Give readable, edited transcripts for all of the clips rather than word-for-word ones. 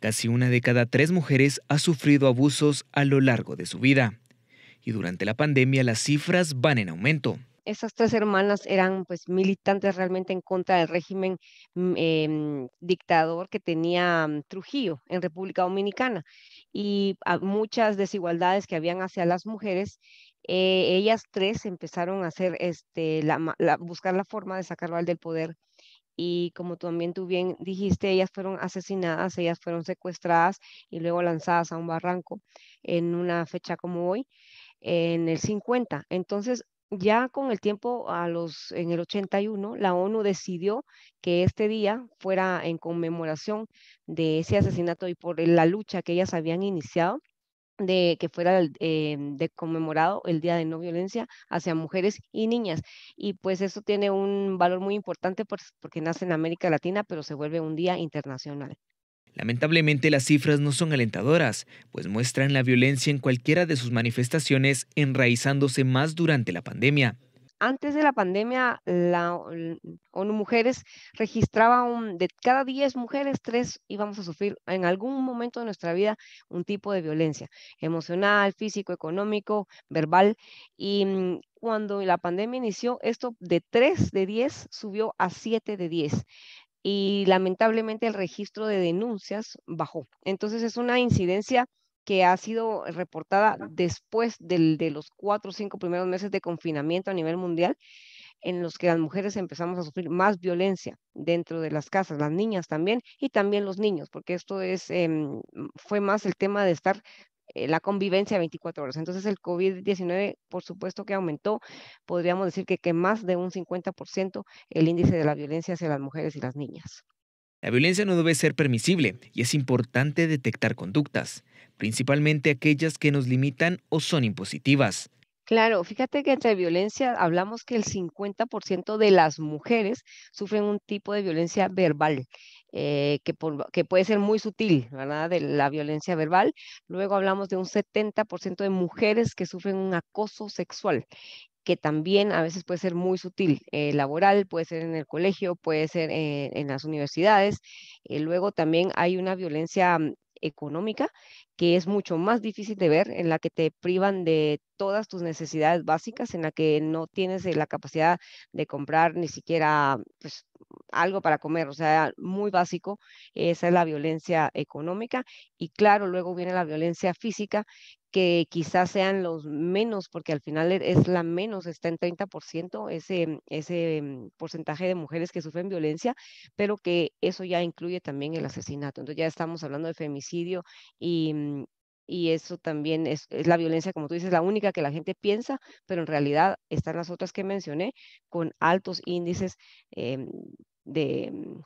Casi una de cada 3 mujeres ha sufrido abusos a lo largo de su vida. Y durante la pandemia las cifras van en aumento. Esas 3 hermanas eran, pues, militantes realmente en contra del régimen, dictador que tenía Trujillo en República Dominicana. Y muchas desigualdades que habían hacia las mujeres, ellas 3 empezaron a hacer, buscar la forma de sacarlo a él del poder. Y como también tú bien dijiste, ellas fueron asesinadas, ellas fueron secuestradas y luego lanzadas a un barranco en una fecha como hoy en el 50. Entonces, ya con el tiempo, en el 81, la ONU decidió que este día fuera en conmemoración de ese asesinato y por la lucha que ellas habían iniciado, de que fuera de conmemorado el Día de No Violencia hacia mujeres y niñas. Y pues eso tiene un valor muy importante porque nace en América Latina, pero se vuelve un día internacional. Lamentablemente las cifras no son alentadoras, pues muestran la violencia en cualquiera de sus manifestaciones enraizándose más durante la pandemia. Antes de la pandemia, ONU Mujeres registraba de cada 10 mujeres, 3 íbamos a sufrir en algún momento de nuestra vida un tipo de violencia emocional, físico, económico, verbal. Y cuando la pandemia inició, esto de 3 de 10 subió a 7 de 10 y lamentablemente el registro de denuncias bajó. Entonces es una incidencia que ha sido reportada después de los 4 o 5 primeros meses de confinamiento a nivel mundial, en los que las mujeres empezamos a sufrir más violencia dentro de las casas, las niñas también, y también los niños, porque esto fue más el tema de estar la convivencia 24 horas. Entonces el COVID-19, por supuesto que aumentó, podríamos decir que más de un 50% el índice de la violencia hacia las mujeres y las niñas. La violencia no debe ser permisible y es importante detectar conductas, principalmente aquellas que nos limitan o son impositivas. Claro, fíjate que entre violencia hablamos que el 50% de las mujeres sufren un tipo de violencia verbal, que puede ser muy sutil, ¿verdad? De la violencia verbal. Luego hablamos de un 70% de mujeres que sufren un acoso sexual, que también a veces puede ser muy sutil, laboral, puede ser en el colegio, puede ser en las universidades. Luego también hay una violencia económica que es mucho más difícil de ver, en la que te privan de todas tus necesidades básicas, en la que no tienes la capacidad de comprar ni siquiera pues, algo para comer, o sea, muy básico. Esa es la violencia económica. Y claro, luego viene la violencia física, que quizás sean los menos, porque al final es la menos, está en 30% ese porcentaje de mujeres que sufren violencia, pero que eso ya incluye también el asesinato. Entonces ya estamos hablando de femicidio y, y eso también es la violencia, como tú dices, la única que la gente piensa, pero en realidad están las otras que mencioné con altos índices em, de, mm,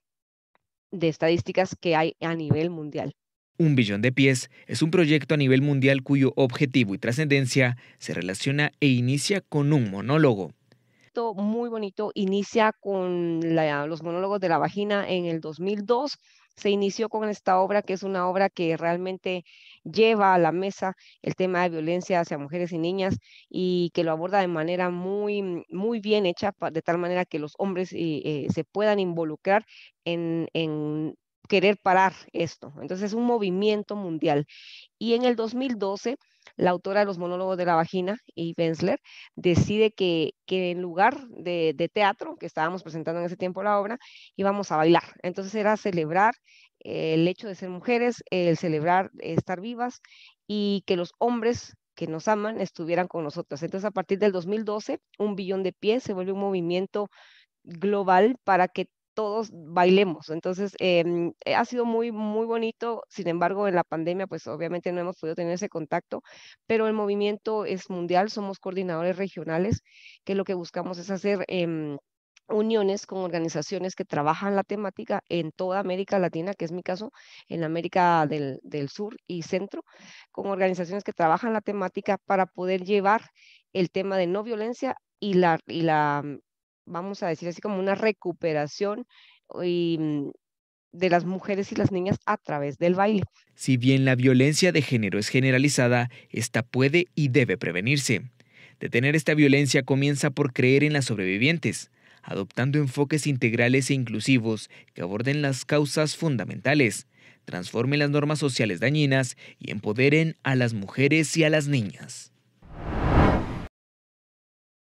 de estadísticas que hay a nivel mundial. Un billón de pies es un proyecto a nivel mundial cuyo objetivo y trascendencia se relaciona e inicia con un monólogo. Muy bonito. Inicia con los monólogos de la vagina en el 2002. Se inició con esta obra, que es una obra que realmente lleva a la mesa el tema de violencia hacia mujeres y niñas y que lo aborda de manera muy bien hecha, de tal manera que los hombres se puedan involucrar en querer parar esto. Entonces es un movimiento mundial. Y en el 2012, la autora de los monólogos de la vagina, Eve Ensler, decide que en lugar de teatro, que estábamos presentando en ese tiempo la obra, íbamos a bailar. Entonces era celebrar el hecho de ser mujeres, el celebrar estar vivas y que los hombres que nos aman estuvieran con nosotros. Entonces, a partir del 2012, un billón de pies se vuelve un movimiento global para que todos bailemos. Entonces, ha sido muy bonito. Sin embargo, en la pandemia, pues obviamente no hemos podido tener ese contacto, pero el movimiento es mundial, somos coordinadores regionales, que lo que buscamos es hacer uniones con organizaciones que trabajan la temática en toda América Latina, que es mi caso, en América del Sur y Centro, con organizaciones que trabajan la temática para poder llevar el tema de no violencia vamos a decir así, como una recuperación y, de las mujeres y las niñas a través del baile. Si bien la violencia de género es generalizada, esta puede y debe prevenirse. Detener esta violencia comienza por creer en las sobrevivientes, adoptando enfoques integrales e inclusivos que aborden las causas fundamentales, transformen las normas sociales dañinas y empoderen a las mujeres y a las niñas.